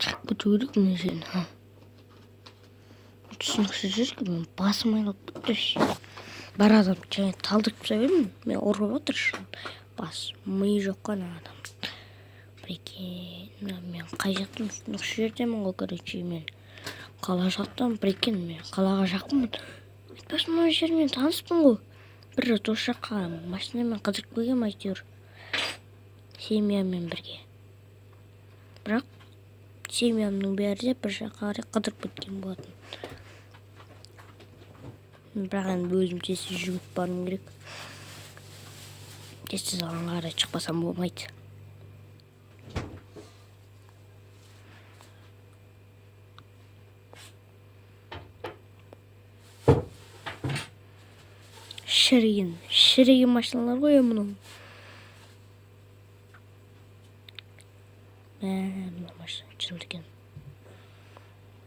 Çıkmadı öyle mi sen ha? Түсініксіз жүрген басым айналып кетті ше. Бар адам жаңа талдырып беремін, мен ұрып отыр шын. Бас миы жоқ қана адам. Прикинь, мен қай жақтым, осы жердемін ғой, короче, мен қала жақтамын, прикинь, мен қалаға жақынмын. Айтпасын, мына жермен таныспын ғой. Бір рет осы жаққа машинамен қыдырып келгенмін әйтеуір. Семьямен бірге. Бірақ семьямның бәрі де бір жаққа қарай қыдырып кеткен болатын. Бірақ енді өзім тез жүгіріп баруым керек. Тез алаңға қарай шықпасам болмайды. Шіреген машиналар ғой мұның. Мына машина жылы екен.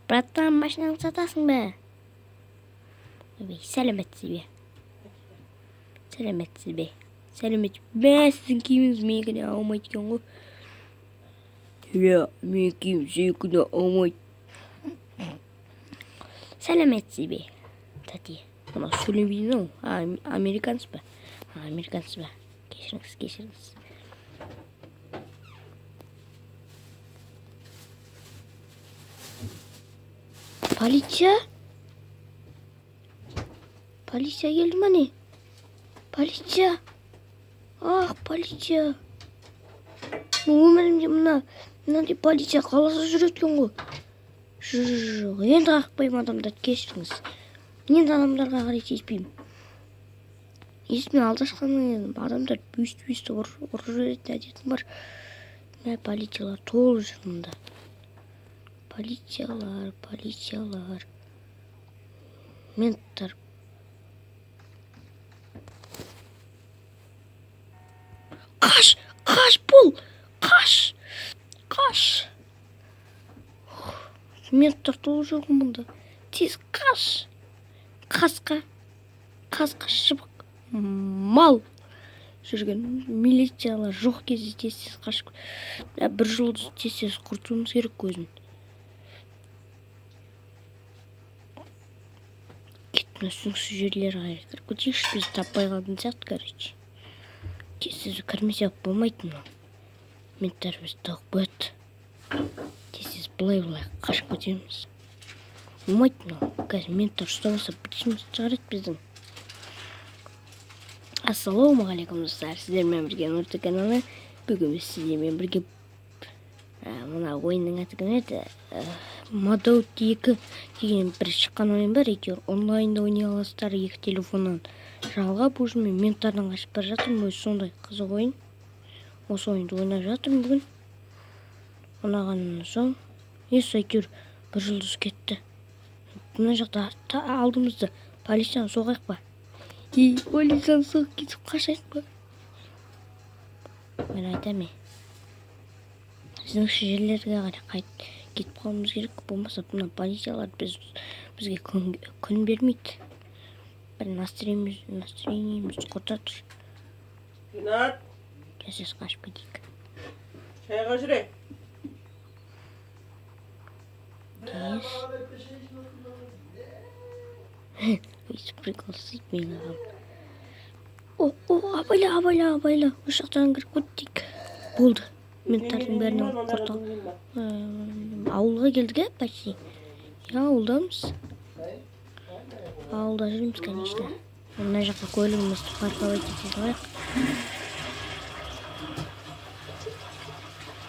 Браттан, машинаны сатасың ба? Сәлеметсіз бе? Сәлеметсіз бе? Сіздің киіміңіз менікіне алмайды екен ғой. Иә, менің киім сенікіне алмайды. Сәлеметсіз бе? Тәте, мына сөйлемейді ау. Американец ба? Американец ба? Кешіріңіз. Полиция? Полиция келді ма не? Полиция? Ах, полиция. Өмірімде мынандай полиция қаласа жүреткен ғой. Жоқ, енді қақпаймын адамдарды, кешіріңіз. Енді адамдарға қарай тиіспеймін. Есіме алдашқаннан едім, адамдар бүйісті ұрып жүретін әдетім бар. Полициялар толы жүр мұнда. Полициялар. Менттар. Қаш бол! Қаш! Менттар толы жүр мұнда. Тез қаш! Қасқа шыбық мал жүрген милициялар жоқ кезде тез қашып. Бір жолды тез құртуымыз керек көзін. Кеттің үстіңсіз жерлері қарай кіріп көтейікші, біз таппай қалдың сияқты, короче. Тез кірмесе болмайды мұны. Менттар біз тауып қояды. Тез былай қашып көтеміз. Болмайды мұны. Қазір менттар ұстамаса біріншіміз шығарады біздің. Ассалаумағалейкум достар, сіздермен бірге Нұрты каналы. Бүгін біз сіздермен бірге мына ойынның аты кім еді? Модоут 2 деген бір шыққан ойын бар, әйтеуір онлайнда ойнай аласыздар, 2 телефоннан жалғап. Уже мен менттардан қашып бара жатырмын, өзі сондай қызық ойын. Осы ойынды ойнап жатырмын бүгін. Ұнағаннан соң, әйтеуір бір жұлдыз кетті. Мына жақта алдымызды полицияны соғайық па? Полицияны соғып кетіп қашайық па? Мен айтам, біздің жерлерге қарай кетіп қалуымыз керек, болмаса мына полициялар бізге күн бермейді. Бір настроениеміз құртады. Ринат, Қазір қашып кетейік. шайға жүре. Өйтіп приколсыз мен ағам. Абайла. Осы жақтан кіріп көттейік. Болды. Менттардың бәрінен құртал. Ауылға келдік, почти. Ауылдамыз. Ауылда жүрміз, конечно. Мына жаққа көлігімізді парковать ете салайық.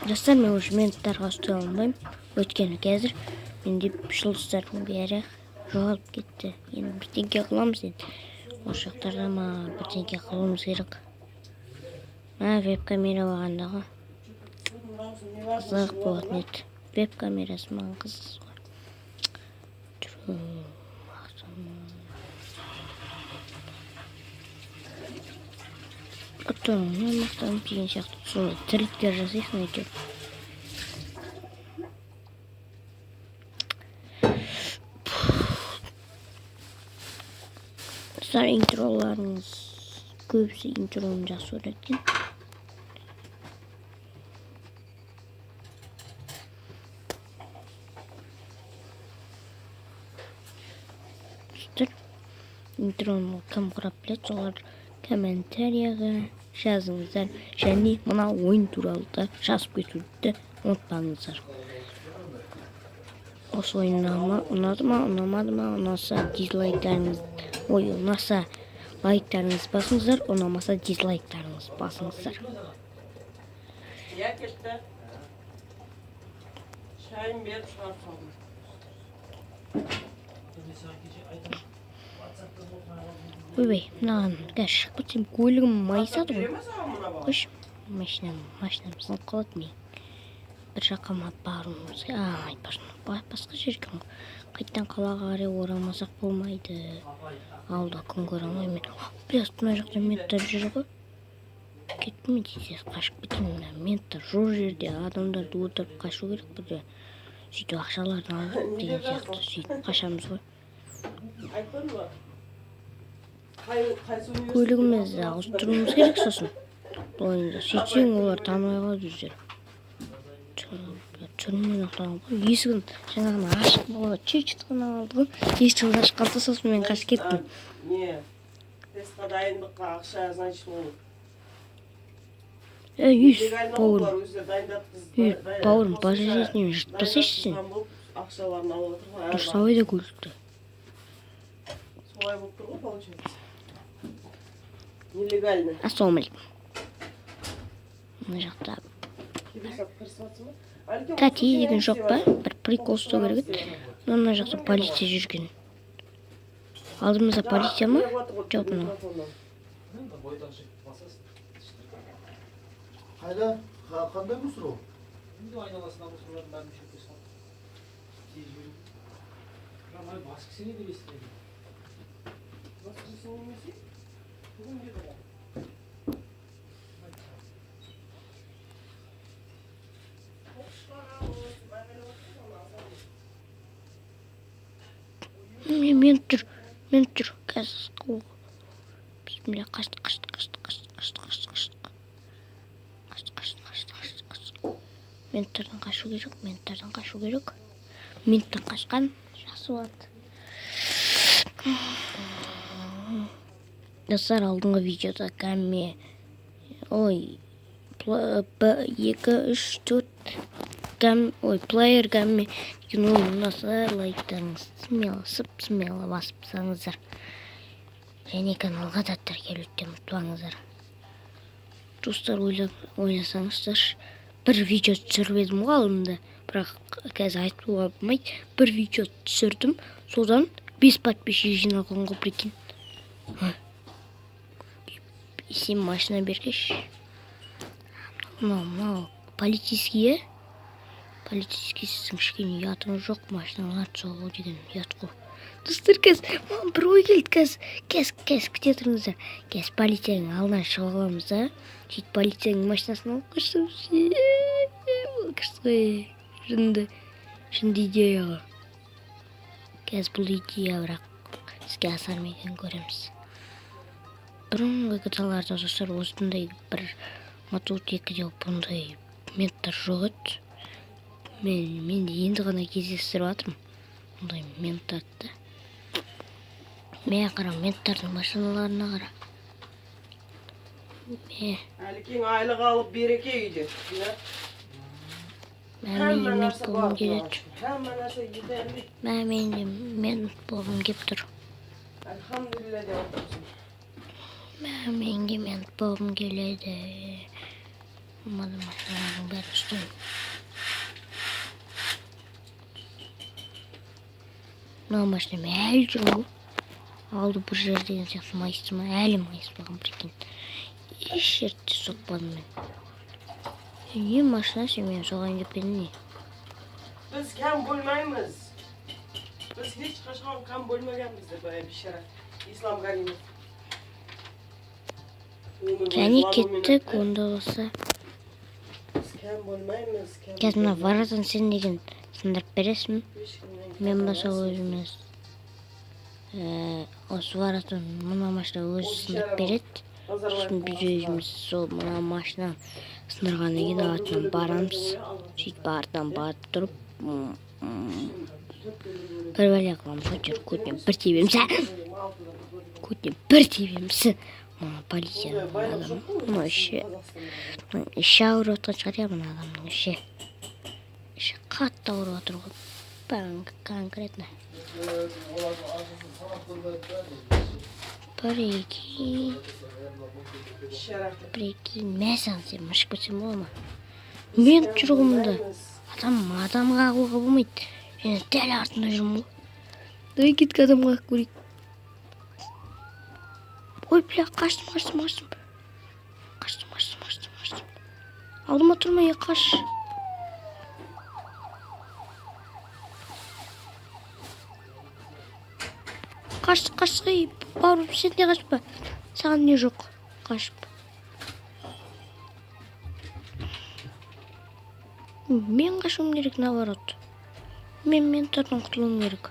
Достар, мен уже менттарға ұстай алмаймын. Өйткені қазір менде жұлдыздардың бәрі жоғалып кетті. Енді бірдеңке қыламыз енді. Осы жақтарда бірдеңке қылуымыз керек. Веб-камера бағанда ғой. Қызық болатын еді. Веб-камерасы маған қызық ғой. Мақтанып деген сияқты солай тірліктер жасайсың әйтеуір. Достар, интроларыңыз көбісі интроны жақсы көреді. интроны кім құрап біледі, солар комментарияға жазыңыздар. Және мына ойын туралы да жазып кетуді ұмытпаңыздар. Осы ойын ұнады ма, ұнамады ма, ұнаса ұнаса лайктарыңыз басыңыздар, ұнамаса дизлайктарыңыз басыңыздар. Я кетті. Шайын беріп шығарып салдым. Ойбай, мынаған шығып кетсем көлігім майысады ғой. Қойшы, машинамыздан қалады мен. Бір жаққа баруымыз. Басқа жерге қайттан қалаға қарай орамасақ болмайды. Алда күн көре алмаймын. Мына жақта менттер жүр ғой. Кеттім мен тез қашып кетемін. Менттер жоқ жерде адамдарды отырып қашу керек бірде. Сөйтіп ақшаларын алып деген сияқты сөйтіп қашамыз ғой. Көлігімізді ауыстыруымыз керек сосын. Ойында сөйтсең олар танымай қалады өздері. Түрмен ақтаған ғой. Есігін жаңағына ашық болды. Чечетқана алды ғой. Есігін ашқанта сосын мен қашып кеттім. Не? Тестқа дайындыққа ақша, значит, ол. Бауырым, пожалуйста, жыртпасайшы сен. Ақшаларын алып отыр ғой. Дұрыс ауайда көлікті. Солай болып тұр ғой, получается. Нелегально. Ассалаумалейкум. Мына жақта тәте деген жоқ па? Бір прикол ұстау керек еді. Мына жақта полиция жүрген. Алдымызда полиция ма? Жоқ мынау. Қайда? Қандай мұсыр ол? Енді айналасына мұсырлардың бәрін шөпке салып. Тез жүріп. Бірақ басқы сене де естіледі. Басқы сене емесе? Бүгін деді ғой. Мен тұр, қазір қол. Бісміллә, қашты. Менттардан қашу керек. Менттен қашқан жақсы болады. Достар, алдыңғы видеода кәме, плеер кәме деген ойын ұнаса лайктарыңыз смело басып тастаңыздар. Және каналға да тіркелуді ұмытпаңыздар. Достар, ойласаңыздар, бір видео түсіріп едім ғой алдында, бірақ қазір айтуға болмайды. Бір видео түсірдім, содан 5 подписчик жиналған ғой, прикинь. Сен машина бергеш. Мынау полицейский, сіздің кішкене ұятыңыз жоқ, машиналарды соғу деген ұят қой. Достар, маған бір ой келді, күте тұрыңыздар. Полицияның алдынан шығып аламыз да, сөйтіп полицияның машинасын алып қашсамыз. Жынды идеяға. Бұл идея бірақ іске асар ма екенін көреміз. Бұрынғы GTA-ларда достар осындай бір мототекіде бұндай менттер жоқ еді. Мен енді ғана кездестіріп жатырмын бұндай менттарды. Мен қара, менттардың машиналарына қара. Әлікең айлық алып береке үйде. Менде мент болғым келеді. Әмі нәрсе едәлі. Менде мент болғым кеп тұр. Әлхамдулилля деп отырсың. Менде мент болғым келеді. Мады машиналардың бәрі үстін. Мына машинам әлі жүр ғой. Алды бір жер деген сияқты майысты ма? Әлі майыспаған, прикинь. Еш жерде соқпадым мен. Не машина сен мен соғайын деп едім не? Біз кәм бөлмейміз. Біз ешқашан кәм бөлмегенбіз деп бейшара Ислам Каримов. Және кеттік, онда болса. Біз кәм бөлмейміз. Қазір мына варадан сен деген сындырып бересің. Мен баса өзіміз. Осы варадан мына машина өзі сындырып береді. Сосын біз өзіміз сол мына машина сындырғаннан кейін артынан барамыз. Сөйтіп артынан барып тұрып, бір бәле қыламыз, жүр көтінен бір тебеміз. көтен бір тебемсі. Мына полицияның адамы. Мына іші ауырып отқан шығар я мына адамның іші. Іші қатты ауырып отыр ғой. Конкретно. Прикинь, мен саған сен мышып кетсем бола ма? Мен жүргімді адамға қоюға болмайды. Және дәл артында жүрмін ғой. Давай кеткі адамға көрейік. Ой, бля, қаштым. Алдыма тұрмай, қаш. Қаш, бауырым, сен де қашпа. Саған не жоқ, қашып. Мен қашуым керек, наоборот. Мен тұрдан құтылуым керек.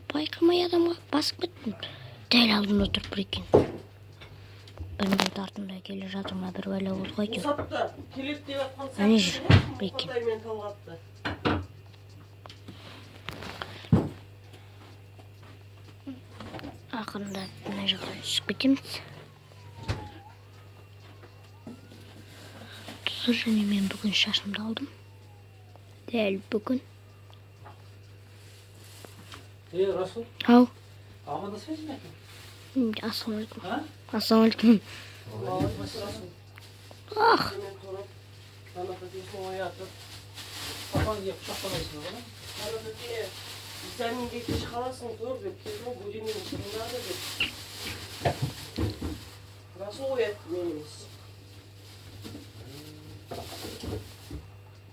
Байқамай адамға басып кеттім. Дәл алдымда тұрып прикинь. Бір минут артында келе жатырма бір бәле болды ғой әйтеуір. Сатты. Келеді деп жатқан сәт. Әне жүр, прикинь. Құдаймен талғатты. Ақырында мына жаққа түсіп кетеміз. Және мен бүгін шашымды алдым. Дәл бүгін. Расул, Ау. амандаспайсың ба әкем? Ассалаумағалейкум. А? Ассалаумағалейкум. Ах. Мен тұрып, танапатесін оятып. Папаң деп құшақтамайсың ба? Танапате, витаминге кеш қаласың тұр деп, келдің будильнигін тұрыңдады деп. Расул оятты мен емес.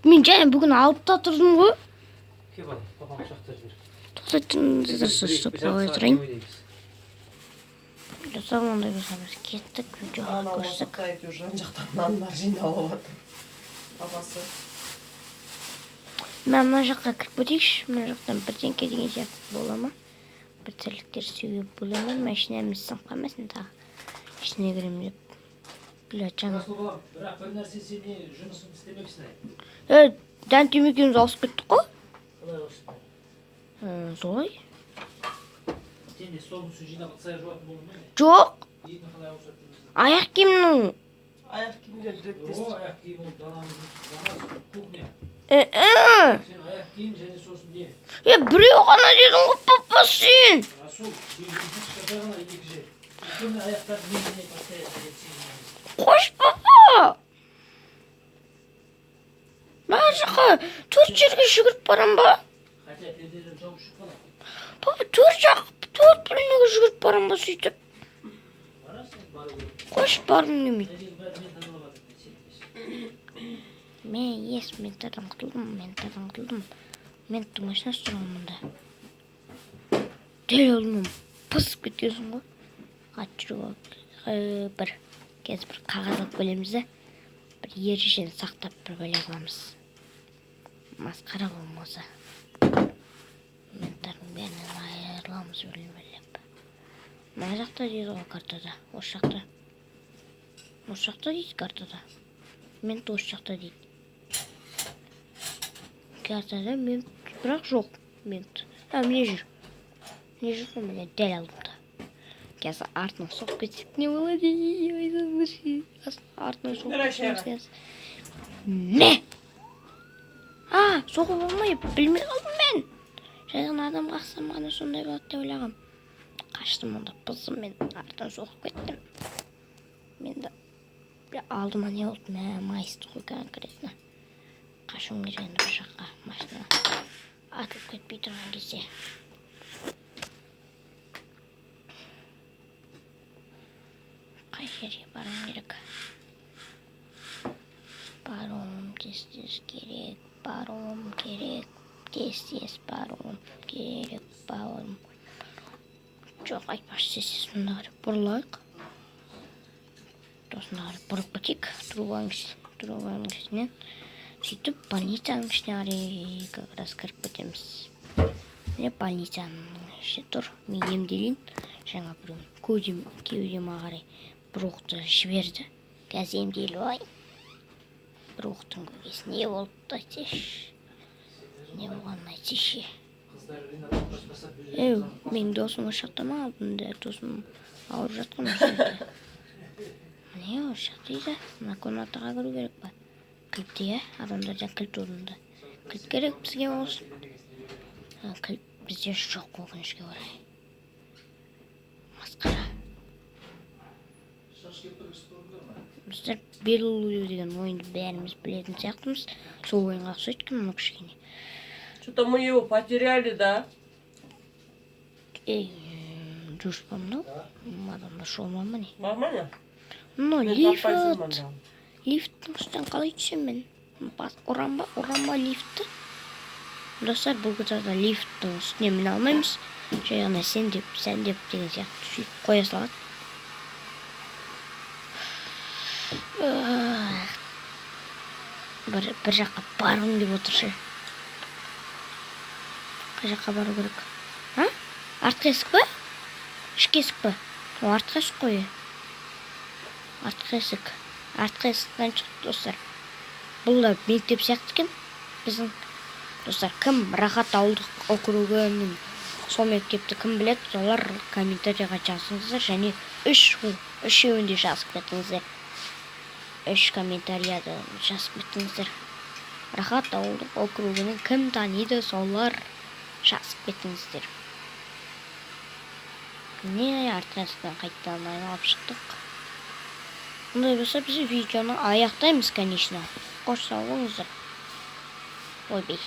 Мен және бүгін алып та тұрдым ғой. Кеп ал, папаң құшақтап жібер. Тоқтайтын давай тұрайын. Жасаған ондай болса біз кеттік, видеоға көрсек. Әйтеуір жан-жақтан нандар жинап алады. Папасы. Мен мына жаққа кіріп кетейікші. Мына жақтан бірдеңке деген сияқты бола ма? Бір тірліктер сөйіп бола ма? Машинамыз сынып қалмасын тағы. Ішіне кірем деп. Бля, жаңа. Расул балам, бірақ бір нәрсе сен не жұмысын істемепсің. Дәнтем екеуміз ауысып кеттік қой. Қалай ауыстың? Солай. Сен де столдың үстін жинап ыдыс-аяқ жуатын болдың ба? Жоқ. Етін қалай ауыстырып жүрмісің? Аяқ киімнің. Аяқ киімдер дөптес. О, аяқ киім ол даланың кухня. Сен аяқ киім және сосын не? Біреу ғана дедің ғой папа сен. Расул, сен кішкентай ғана екі жер. Үлкен аяқтарды менен постоянно деп сен. Қош папа. Мына жаққа 4 жерге жүгіріп барам ба? Хотя перделер жауып шығып қалады. Папа 4 бөлмеге жүгіріп барам ба сөйтіп? Барасың, бару керек. Қош барғым келмейді. Мына жердің бәрі мен танып алатынмын, сен білесің. Мен тардан құтылдым. Мен машинасы тұрған мұнда. Дәл алдымнан пысып кеткенсің ғой. Ат жүріп бір қазір бір қағаз алып келеміз де бір ережені сақтап бір бәле қыламыз. Масқара болмаса. Менттардың бәрінен айырыламыз бөліп. Мына жақта дейді ғой картада. Осы жақта дейді картада. Мент осы жақта дейді. Картада мент бірақ жоқ. Мент. Міне жүр. Не жүр ғой міне дәл алдымда. Қазір артынан соғып кетсек не болады? Артынан соғып кетсек. Не? Соғып болмай, білмей қалдым мен. Жайған адам қақсам ғана сондай болады деп ойлағам. Қаштым онда бұзым мен артынан соғып кеттім. Мен де алдыма не болды? Майысты ғой конкретно. Қашуым керек енді бір жаққа машина атылып кетпей тұрған кезде. Қай жерге баруым керек? Баруым тез керек. Тез баруым керек. Жоқ, айтпашы сіз мұнда қарап бұрылайық. Осында қарап бұрып кетейік. Тұрғаның ішінен. Сөйтіп, больницаның ішіне қарай как раз кіріп кетеміз. Міне больницаның іші тұр. Мен емделейін. Жаңа біреу кеудеме қарай бір оқты жіберді. Қазір емделіп алайын. Бір оқтың көкесі не болды айтсайшы. Не болғанын айтсайшы. Қыздар Ринат қоштаса бір Менің досым осы жақта ма алдында досым ауырып жатқан осы жерде. Не осы жақта дейді? Мына комнатаға кіру керек па? Кілтте, адамдардан кілт орында. Кілт керек бізге болсын. Кілт бізде жоқ өкінішке орай. Масқара. Шаш кеп тұрғысы көрдіңдер ме? Біздер Белулу деген ойынды бәріміз білетін сияқтымыз. Сол ойынға ұқсайды екен мынау кішкене. Что-то мы его потеряли, да? Дұрыс па мынау? Адамдар шолма ма не? Нормально? Мынау Мен лифт. таппай жүрмін да. Лифттің үстінен қалай түсем мен? Ұранба лифтті. Достар, бұл кітапта лифттің үстіне міне алмаймыз. Жай ғана сән деп деген сияқты сөйтіп қоя салады. Бір жаққа барғым деп отыр ше. Қай жаққа бару керек? Артқы есік па? Ішкі есік па? Артқы есік қой. Артқы есік. Артқы есіктен шықты достар. Бұл да мектеп сияқты екен. Біздің достар, кім Рахат ауылдық округінің сол мектепті кім біледі, солар комментарияға жазыңыздар және үшеуінде жазып кетіңіздер. 3 комментарияда жазып кетіңіздер. Рахат ауылдық округінің кім таниды, солар жазып кетіңіздер. Не артқасынан қайтадан айналып шықтық. Мұндай болса біз видеоны аяқтаймыз, конечно. Қош сау болыңыздар. Ойбай.